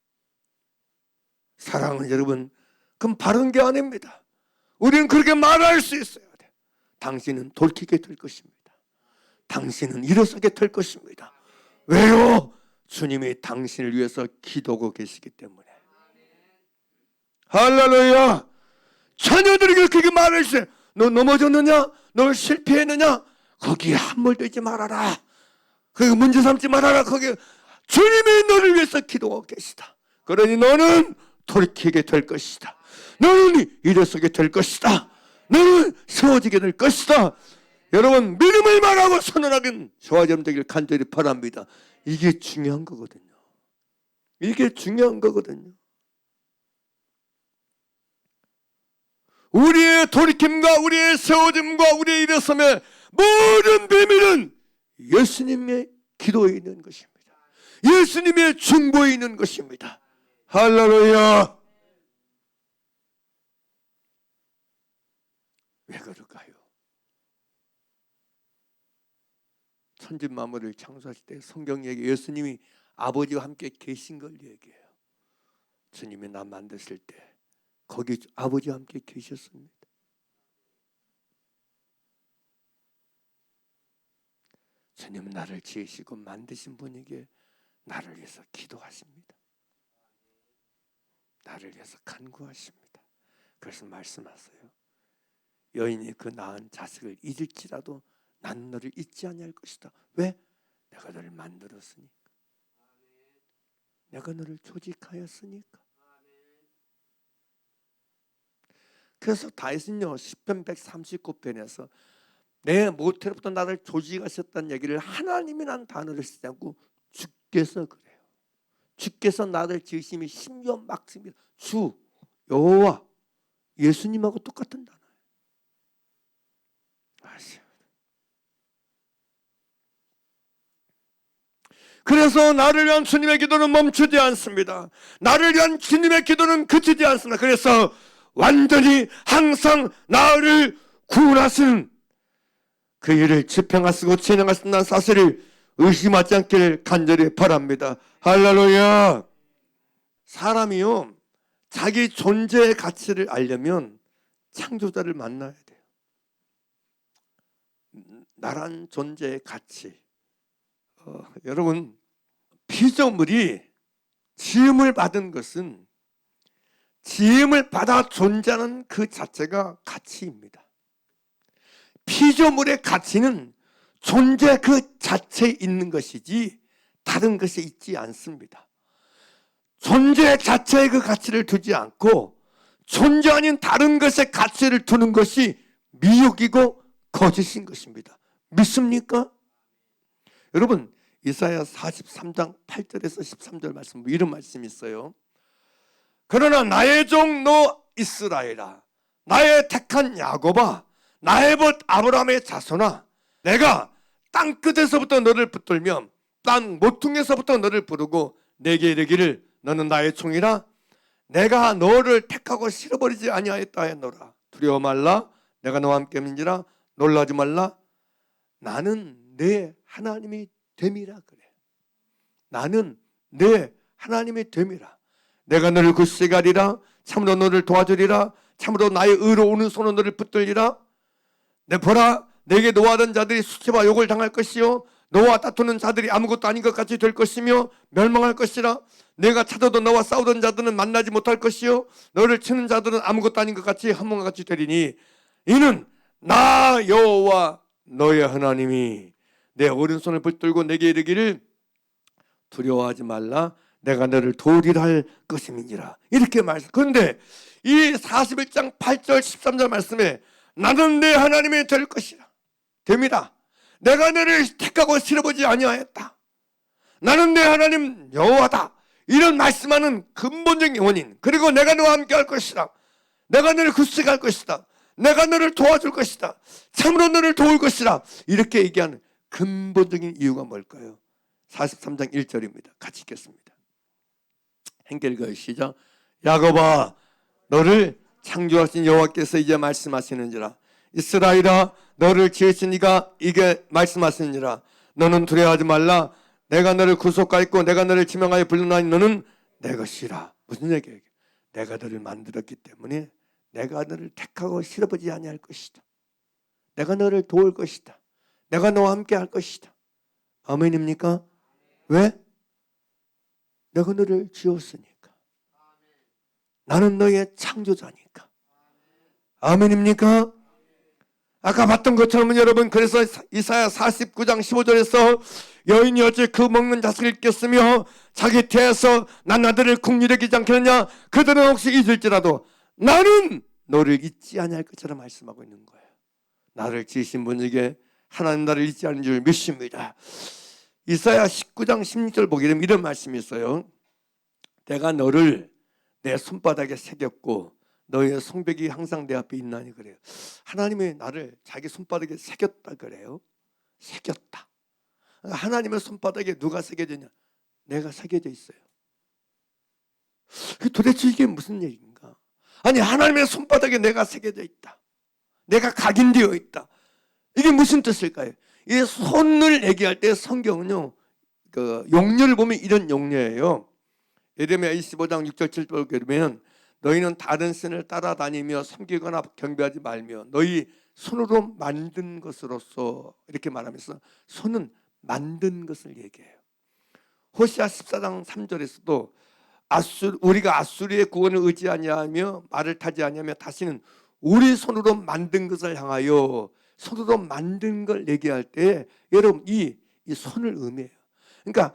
사랑은 여러분 그건 바른 게 아닙니다. 우리는 그렇게 말할 수 있어야 돼. 당신은 돌이키게 될 것입니다. 당신은 일어서게 될 것입니다. 왜요? 주님이 당신을 위해서 기도하고 계시기 때문에. 할렐루야. 자녀들에게 그렇게 말해주세요. 너 넘어졌느냐? 너 실패했느냐? 거기에 함몰되지 말아라. 거기 문제 삼지 말아라. 거기 주님이 너를 위해서 기도하고 계시다. 그러니 너는 돌이키게 될 것이다. 너는 일어서게 될 것이다. 너는 세워지게 될 것이다. 여러분 믿음을 말하고 선언하긴 저와 여러분 되길 간절히 바랍니다. 이게 중요한 거거든요. 이게 중요한 거거든요. 우리의 돌이킴과 우리의 세워짐과 우리의 일어섬의 모든 비밀은 예수님의 기도에 있는 것입니다. 예수님의 중보에 있는 것입니다. 할렐루야. 왜 그럴까요? 천지 만물을 창조하실 때 성경 얘기 예수님이 아버지와 함께 계신 걸 얘기해요. 주님이 나 만드실 때 거기 아버지와 함께 계셨습니다. 주님은 나를 지으시고 만드신 분에게 나를 위해서 기도하십니다. 나를 위해서 간구하십니다. 그래서 말씀하세요. 여인이 그 낳은 자식을 잊을지라도 나는 너를 잊지 아니할 것이다. 왜? 내가 너를 만들었으니까. 내가 너를 조직하였으니까. 그래서 다윗은요 시편 139편에서 내 모태로부터 나를 조직하셨다는 얘기를 하나님이라는 단어를 쓰지 않고 주께서 그래요. 주께서 나를 지으심이 심지어 막습니다. 주, 여호와, 예수님하고 똑같은 단어예요. 아시죠? 그래서 나를 위한 주님의 기도는 멈추지 않습니다. 나를 위한 주님의 기도는 그치지 않습니다. 그래서 완전히 항상 나를 구원하시는 그 일을 지평하시고 진행하신다는 사실을 의심하지 않기를 간절히 바랍니다. 할렐루야. 사람이요 자기 존재의 가치를 알려면 창조자를 만나야 돼요. 나란 존재의 가치. 여러분 피조물이 지음을 받은 것은 지음을 받아 존재하는 그 자체가 가치입니다. 피조물의 가치는 존재 그 자체에 있는 것이지 다른 것에 있지 않습니다. 존재 자체의 그 가치를 두지 않고 존재 아닌 다른 것에 가치를 두는 것이 미혹이고 거짓인 것입니다. 믿습니까? 여러분 이사야 43장 8절에서 13절 말씀 이런 말씀이 있어요. 그러나 나의 종 너 이스라엘아, 나의 택한 야곱아, 나의 벗 아브라함의 자손아, 내가 땅 끝에서부터 너를 붙들며 땅 모퉁이에서부터 너를 부르고 내게 이르기를 너는 나의 종이라. 내가 너를 택하고 실어버리지 아니하였다 하였노라. 두려워 말라. 내가 너와 함께 있느니라. 놀라지 말라. 나는 내 하나님이 됨이라 그래. 나는 내 하나님이 됨이라. 내가 너를 굳세 가리라. 참으로 너를 도와주리라. 참으로 나의 의로 오는 손으로 너를 붙들리라. 내 보라 내게 노하던 자들이 수치와 욕을 당할 것이요 너와 다투는 자들이 아무것도 아닌 것 같이 될 것이며 멸망할 것이라. 내가 찾아도 너와 싸우던 자들은 만나지 못할 것이요 너를 치는 자들은 아무것도 아닌 것 같이 한 몸과 같이 되리니 이는 나 여호와 너의 하나님이 내 오른손을 붙들고 내게 이르기를 두려워하지 말라. 내가 너를 도우리라 할 것임이니라. 이렇게 말씀. 그런데 이 41장 8절 13절 말씀에 나는 내 하나님이 될 것이라. 됩니다. 내가 너를 택하고 실어보지 아니하였다. 나는 내 하나님 여호와다. 이런 말씀하는 근본적인 원인. 그리고 내가 너와 함께 할 것이다. 내가 너를 굳세게 할 것이다. 내가 너를 도와줄 것이다. 참으로 너를 도울 것이다. 이렇게 얘기하는 근본적인 이유가 뭘까요? 43장 1절입니다. 같이 읽겠습니다. 행결가의 시작. 야곱아 너를 창조하신 여호와께서 이제 말씀하시는지라. 이스라엘아 너를 지으신 이가 이게 말씀하시느니라. 너는 두려워하지 말라. 내가 너를 구속하였고 내가 너를 지명하여 불러나니 너는 내 것이라. 무슨 얘기예요? 내가 너를 만들었기 때문에 내가 너를 택하고 실어보지 아니할 것이다. 내가 너를 도울 것이다. 내가 너와 함께 할 것이다. 아멘입니까? 왜? 내가 너를 지었으니까. 나는 너의 창조자니까. 아멘입니까? 아까 봤던 것처럼 여러분 그래서 이사야 49장 15절에서 여인이 어찌 그 먹는 자식을 꼈으며 자기 태에서 난 아들을 국리를 여기지 않겠느냐. 그들은 혹시 잊을지라도 나는 너를 잊지 아니할 것처럼 말씀하고 있는 거예요. 나를 지으신 분에게 하나님 나를 잊지 않는 줄 믿습니다. 이사야 19장 16절 보게 되면 이런 말씀이 있어요. 내가 너를 내 손바닥에 새겼고 너의 성벽이 항상 내 앞에 있나니 그래요. 하나님이 나를 자기 손바닥에 새겼다 그래요. 새겼다. 하나님의 손바닥에 누가 새겨졌냐? 내가 새겨져 있어요. 도대체 이게 무슨 얘기인가? 아니 하나님의 손바닥에 내가 새겨져 있다. 내가 각인되어 있다. 이게 무슨 뜻일까요? 이 손을 얘기할 때 성경은요 그 용례를 보면 이런 용례예요. 예레미야 25장 6절 7절 보면 너희는 다른 신을 따라다니며 섬기거나 경배하지 말며 너희 손으로 만든 것으로서, 이렇게 말하면서 손은 만든 것을 얘기해요. 호시아 14장 3절에서도 우리가 아수리의 구원을 의지하지 아니하며 말을 타지 아니하며 다시는 우리 손으로 만든 것을 향하여, 손으로 만든 걸 얘기할 때 여러분 이 손을 의미해요. 그러니까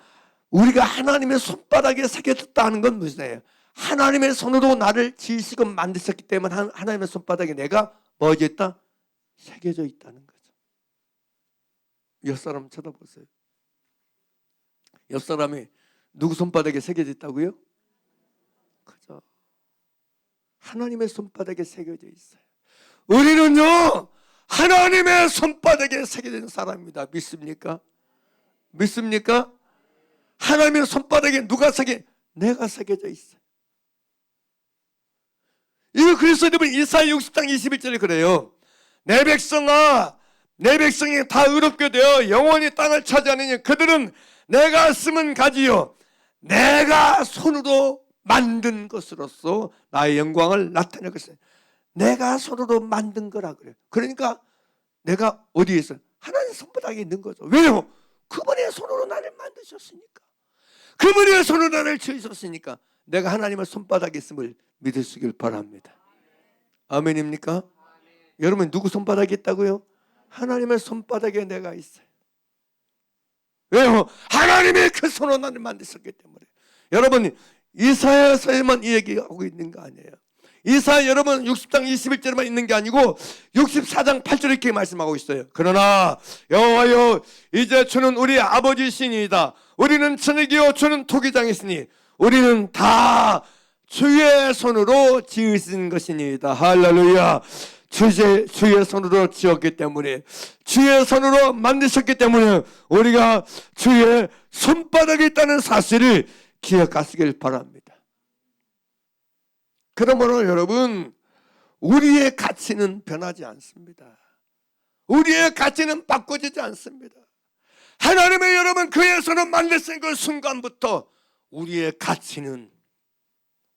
우리가 하나님의 손바닥에 새겨졌다 하는 건 무슨 얘기예요? 하나님의 손으로 나를 지으시고 만드셨기 때문에 하나님의 손바닥에 내가 뭐져 있다? 새겨져 있다는 거죠. 옆 사람 쳐다보세요. 옆 사람이 누구 손바닥에 새겨져 있다고요? 그죠? 하나님의 손바닥에 새겨져 있어요. 우리는요 하나님의 손바닥에 새겨진 사람입니다. 믿습니까? 믿습니까? 하나님의 손바닥에 누가 내가 새겨져 있어요. 이거 그래서 여러분 이사야 60장 21절에 그래요. 내 백성아, 내 백성이 다 의롭게 되어 영원히 땅을 차지하느니 그들은 내가 심은 가지요 내가 손으로 만든 것으로서 나의 영광을 나타낼 것이다. 내가 손으로 만든 거라 그래요. 그러니까 내가 어디에 있어요? 하나님 손바닥에 있는 거죠. 왜요? 그분의 손으로 나를 만드셨으니까, 그분의 손으로 나를 지으셨으니까 내가 하나님의 손바닥에 있음을 믿으시길 바랍니다. 아멘입니까? 아멘. 여러분 누구 손바닥에 있다고요? 하나님의 손바닥에 내가 있어요. 왜요? 하나님의 그 손으로 나를 만드셨기 때문에. 여러분 이사야서에만 이 얘기하고 있는 거 아니에요. 이사야 여러분 60장 21절에만 있는 게 아니고 64장 8절에 이렇게 말씀하고 있어요. 그러나 여호와여 이제 주는 우리 아버지시니이다. 우리는 천이기요 주는 토기장이시니 우리는 다 주의 손으로 지으신 것이니이다. 할렐루야. 주의 손으로 지었기 때문에, 주의 손으로 만드셨기 때문에 우리가 주의 손바닥에 있다는 사실을 기억하시길 바랍니다. 그러므로 여러분 우리의 가치는 변하지 않습니다. 우리의 가치는 바꿔지지 않습니다. 하나님의 여러분 그의 손으로 만드신 그 순간부터 우리의 가치는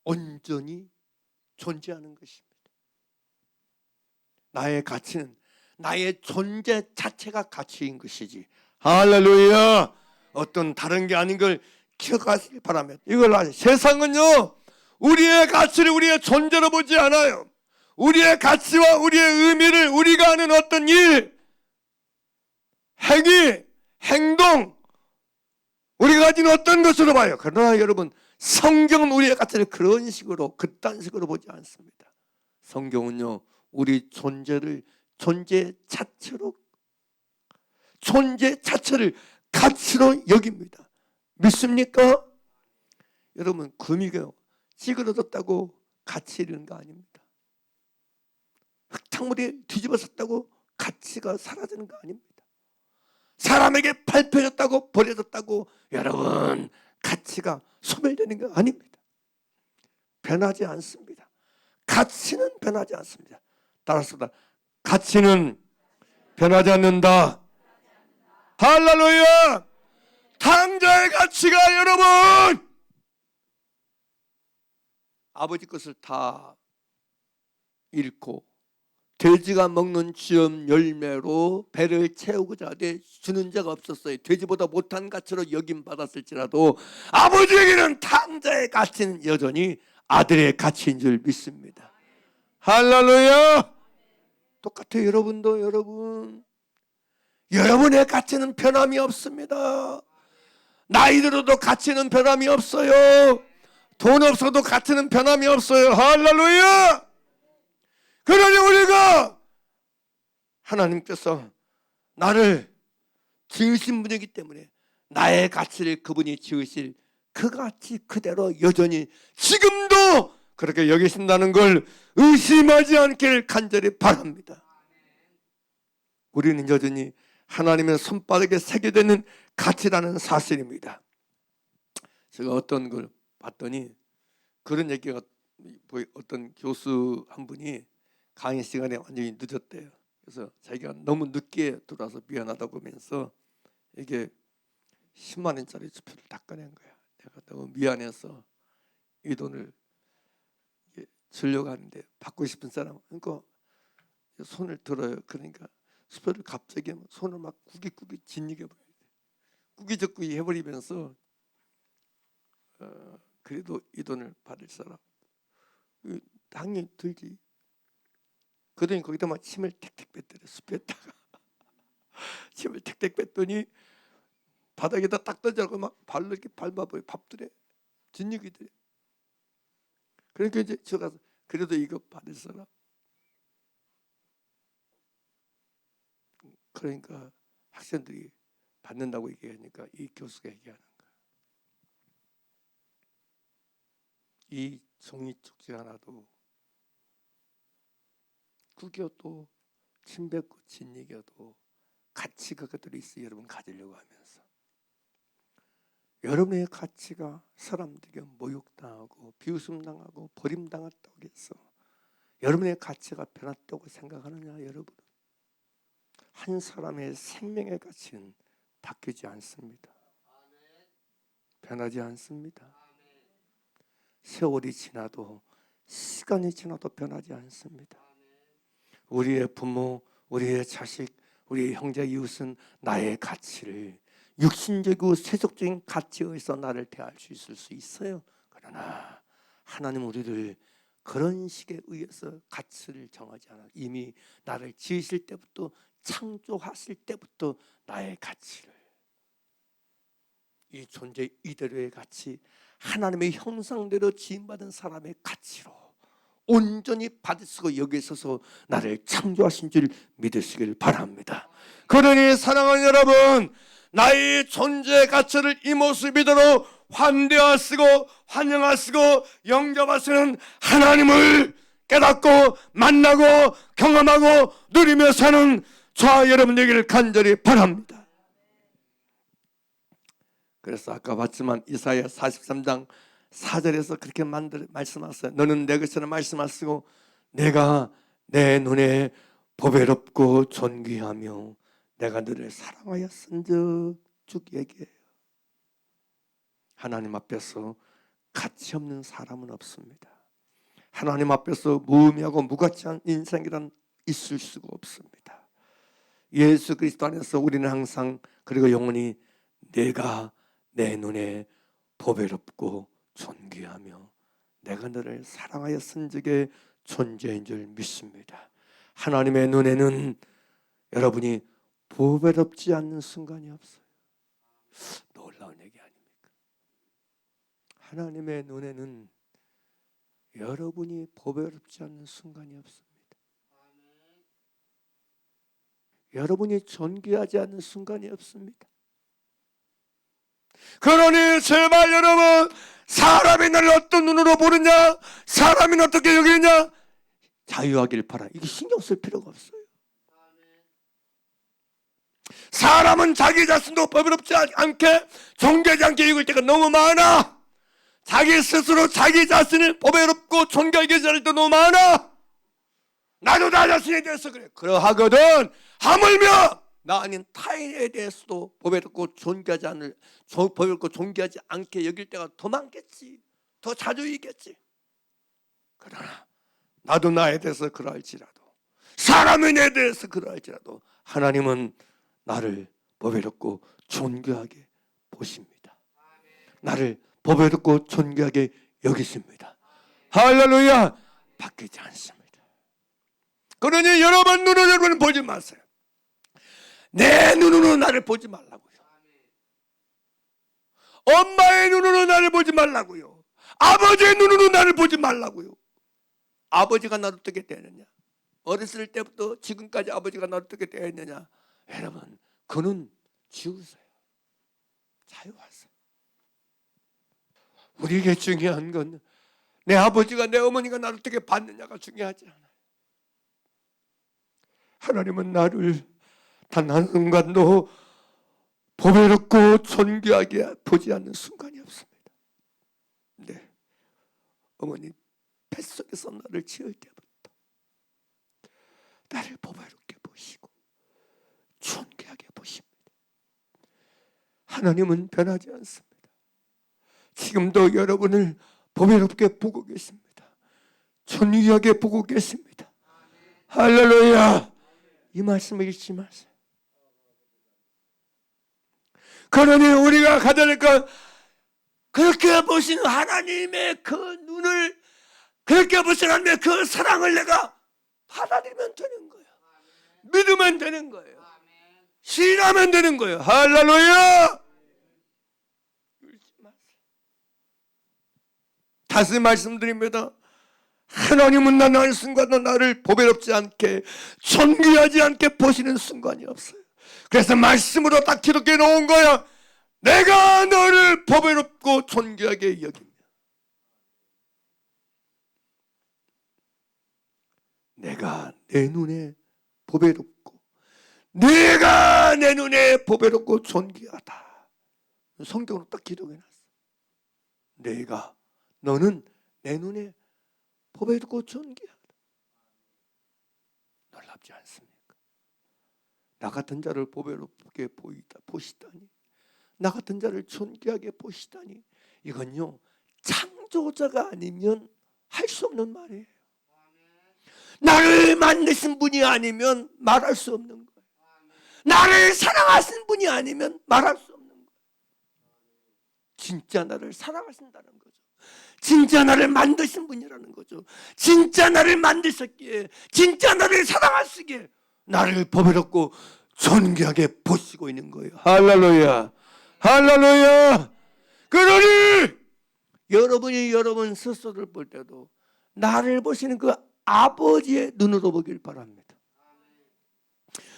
온전히 존재하는 것입니다. 나의 가치는 나의 존재 자체가 가치인 것이지, 할렐루야, 어떤 다른 게 아닌 걸 기억하시기 바랍니다. 이걸 아세요. 세상은요 우리의 가치를 우리의 존재로 보지 않아요. 우리의 가치와 우리의 의미를 우리가 하는 어떤 일, 행위, 행동, 우리가 가진 어떤 것으로 봐요. 그러나 여러분 성경은 우리의 가치를 그런 식으로, 그딴 식으로 보지 않습니다. 성경은요 우리 존재 자체를 가치로 여깁니다. 믿습니까? 여러분 금이요 찌그러졌다고 가치 잃는 거 아닙니다. 흙탕물이 뒤집어졌다고 가치가 사라지는 거 아닙니다. 사람에게 밟혀졌다고 버려졌다고 여러분 가치가 소멸되는 거 아닙니다. 변하지 않습니다. 가치는 변하지 않습니다. 따라서 가치는 변하지 않는다. 할렐루야. 탕자의 가치가 여러분 아버지 것을 다 잃고 돼지가 먹는 쥐엄 열매로 배를 채우고자 하되 주는 자가 없었어요. 돼지보다 못한 가치로 여김받았을지라도 아버지에게는 탕자의 가치는 여전히 아들의 가치인 줄 믿습니다. 할렐루야. 똑같아요. 여러분도 여러분의 가치는 변함이 없습니다. 나이 들어도 가치는 변함이 없어요. 돈 없어도 가치는 변함이 없어요. 할렐루야. 그러니 우리가 하나님께서 나를 지으신 분이기 때문에 나의 가치를 그분이 지으실 그 가치 그대로 여전히 지금도 그렇게 여기신다는 걸 의심하지 않기를 간절히 바랍니다. 우리는 여전히 하나님의 손바닥에 새겨되는 가치라는 사실입니다. 제가 어떤 걸 봤더니 그런 얘기가, 어떤 교수 한 분이 강의 시간에 완전히 늦었대요. 그래서 자기가 너무 늦게 들어와서 미안하다고 하면서 이게 10만 원짜리 지표를 다 꺼낸 거야. 내가 너무 미안해서 이 돈을 주려고 하는데 받고 싶은 사람 그러니까 손을 들어요. 그러니까 수표를 갑자기 손을 막 구기구기 짓이겨 버려요. 구기적구기 해버리면서 그래도 이 돈을 받을 사람 당연히 들지. 그러더니 거기다 막 침을 택택 뱉더래. 수표에다가 침을 택택 뱉더니 바닥에다 딱 던져고 막 발로 이렇게 밟아버려. 밥들에 진육이들에. 그러니까 이제 저 가서 그래도 이거 받을 사람. 그러니까 학생들이 받는다고 얘기하니까 이 교수가 얘기하는 거야. 이 종이 쪽지 하나도 구겨도 침 뱉고 진이겨도 가치가 그대로 있어. 여러분 가지려고 하면서 여러분의 가치가 사람들에게 모욕당하고 비웃음당하고 버림당했다고 해서 여러분의 가치가 변했다고 생각하느냐? 여러분, 한 사람의 생명의 가치는 바뀌지 않습니다. 변하지 않습니다. 세월이 지나도 시간이 지나도 변하지 않습니다. 우리의 부모, 우리의 자식, 우리의 형제 이웃은 나의 가치를 육신적이고 세속적인 가치에 의해서 나를 대할 수 있을 수 있어요. 그러나 하나님 우리를 그런 식에 의해서 가치를 정하지 않아. 이미 나를 지으실 때부터 창조하실 때부터 나의 가치를 이 존재 이대로의 가치, 하나님의 형상대로 지음받은 사람의 가치로 온전히 받으시고 여기 있어서 나를 창조하신 줄 믿으시길 바랍니다. 그러니 사랑하는 여러분, 나의 존재 가치를 이 모습이대로 환대하시고 환영하시고 영접하시는 하나님을 깨닫고 만나고 경험하고 누리며 사는 저와 여러분 되기를 간절히 바랍니다. 그래서 아까 봤지만 이사야 43장 4절에서 그렇게 말씀하셨어요. 너는 내 것처럼 말씀하시고 내가 내 눈에 보배롭고 존귀하며 내가 너를 사랑하였은즉 쭉 얘기해요. 하나님 앞에서 가치 없는 사람은 없습니다. 하나님 앞에서 무의미하고 무가치한 인생이란 있을 수가 없습니다. 예수 그리스도 안에서 우리는 항상 그리고 영원히 내가 내 눈에 보배롭고 존귀하며 내가 너를 사랑하였은즉의 존재인 줄 믿습니다. 하나님의 눈에는 여러분이 보배롭지 않는 순간이 없어요. 놀라운 얘기 아닙니까? 하나님의 눈에는 여러분이 보배롭지 않는 순간이 없습니다. 여러분이 존귀하지 않는 순간이 없습니다. 그러니 제발 여러분, 사람이 나를 어떤 눈으로 보느냐, 사람이 어떻게 여기느냐 자유하길 바라. 이게 신경 쓸 필요가 없어요. 사람은 자기 자신도 보배롭지 않게 존귀하지 않게 여길 때가 너무 많아. 자기 스스로 자기 자신을 보배롭고 존귀하게 여길 때 너무 많아. 나도 나 자신에 대해서 그래. 그러하거든 하물며 나 아닌 타인에 대해서도 보배롭고 존귀하지 않게 여길 때가 더 많겠지. 더 자주 있겠지. 그러나 나도 나에 대해서 그러할지라도 사람에 대해서 그러할지라도 하나님은 나를 보배롭고 존귀하게 보십니다. 나를 보배롭고 존귀하게 여기십니다. 할렐루야. 바뀌지 않습니다. 그러니 여러분 눈으로 여러분 보지 마세요. 내 눈으로 나를 보지 말라고요. 엄마의 눈으로 나를 보지 말라고요. 아버지의 눈으로 나를 보지 말라고요. 아버지가 나를 어떻게 대했느냐, 어렸을 때부터 지금까지 아버지가 나를 어떻게 대했느냐, 여러분 그는 지우세요. 자유하세요. 우리에게 중요한 건 내 아버지가 내 어머니가 나를 어떻게 봤느냐가 중요하지 않아요. 하나님은 나를 단 한순간도 보배롭고 존귀하게 보지 않는 순간이 없습니다. 네, 어머니 뱃속에서 나를 지을 때부터 나를 보배롭게 보시고 존귀하게 보십니다. 하나님은 변하지 않습니다. 지금도 여러분을 보배롭게 보고 계십니다. 존귀하게 보고 계십니다. 할렐루야. 이 말씀을 잊지 마세요. 그러니 우리가 가져야 될 건 그렇게 보시는 하나님의 그 눈을, 그렇게 보시는 하나님의 그 사랑을 내가 받아들이면 되는 거예요. 믿으면 되는 거예요. 신하면 되는 거예요. 할렐루야. 다시 말씀드립니다. 하나님은 나는 순간도 나를 보배롭지 않게, 존귀하지 않게 보시는 순간이 없어요. 그래서 말씀으로 딱 기록해 놓은 거야. 내가 너를 보배롭고 존귀하게 여기며, 내가 내 눈에 보배롭고, 내가 내 눈에 보배롭고 존귀하다. 성경으로 딱 기록해 놨어. 너는 내 눈에 보배롭고 존귀하다. 놀랍지 않습니까? 나 같은 자를 보배롭게 보시다니, 나 같은 자를 존귀하게 보시다니, 이건요 창조자가 아니면 할 수 없는 말이에요. 나를 만드신 분이 아니면 말할 수 없는 거예요. 나를 사랑하신 분이 아니면 말할 수 없는 거예요. 진짜 나를 사랑하신다는 거죠. 진짜 나를 만드신 분이라는 거죠. 진짜 나를 만드셨기에, 진짜 나를 사랑하시기에 나를 보배롭고 존귀하게 보시고 있는 거예요. 할렐루야. 할렐루야. 그러니 여러분이 여러분 스스로를 볼 때도 나를 보시는 그 아버지의 눈으로 보길 바랍니다.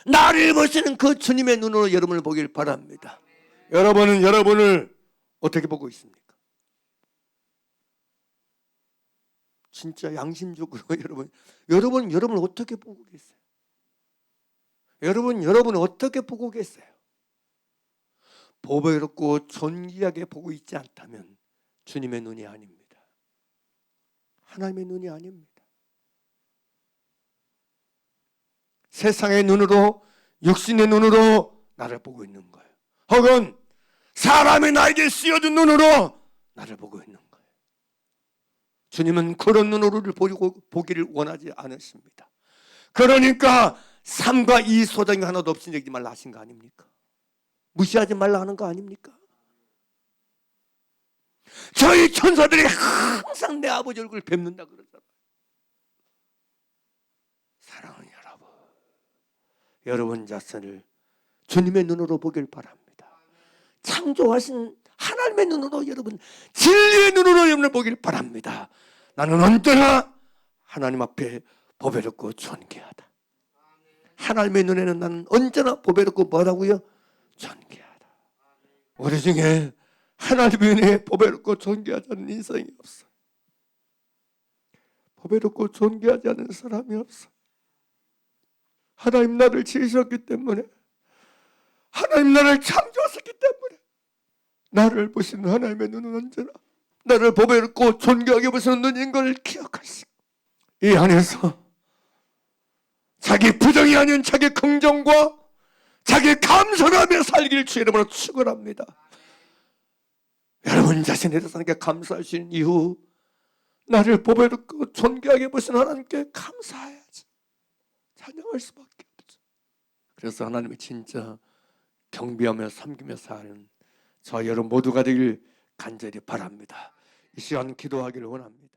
나를 보시는 그 주님의 눈으로 여러분을 보길 바랍니다. 여러분은 여러분을 어떻게 보고 있습니까? 진짜 양심적으로 여러분을 어떻게 보고 계세요? 여러분은 어떻게 보고 계세요? 보배롭고 존귀하게 보고 있지 않다면 주님의 눈이 아닙니다. 하나님의 눈이 아닙니다. 세상의 눈으로, 육신의 눈으로 나를 보고 있는 거예요. 혹은 사람이 나에게 씌워준 눈으로 나를 보고 있는 거예요. 주님은 그런 눈으로 보기를 원하지 않으십니다. 그러니까 3과 2 소장이 하나도 없이 여기지 말라 하신 거 아닙니까? 무시하지 말라 하는 거 아닙니까? 저희 천사들이 항상 내 아버지 얼굴을 뵙는다 그러잖아요. 사랑하는 여러분 자신을 주님의 눈으로 보길 바랍니다. 창조하신 하나님의 눈으로, 여러분 진리의 눈으로 여러분을 보길 바랍니다. 나는 언제나 하나님 앞에 보배롭고 존귀하다. 하나님의 눈에는 나는 언제나 보배롭고 뭐라고요? 존귀하다. 우리 중에 하나님의 눈에 보배롭고 존귀하지 않은 인생이 없어. 보배롭고 존귀하지 않은 사람이 없어. 하나님 나를 지으셨기 때문에, 하나님 나를 창조하셨기 때문에 나를 보시는 하나님의 눈은 언제나 나를 보배롭고 존귀하게 보시는 눈인 걸 기억하시고, 이 안에서 자기 부정이 아닌 자기 긍정과 자기 감사하며 살기를 주의 이름으로 축원합니다. 여러분 자신에 대해서 하나님께 감사하신 이후 나를 보배롭고 존귀하게 보시는 하나님께 감사해야지. 찬양할 수밖에 없죠. 그래서 하나님이 진짜 경배하며 섬기며 사는 저 여러분 모두가 되길 간절히 바랍니다. 이 시간 기도하기를 원합니다.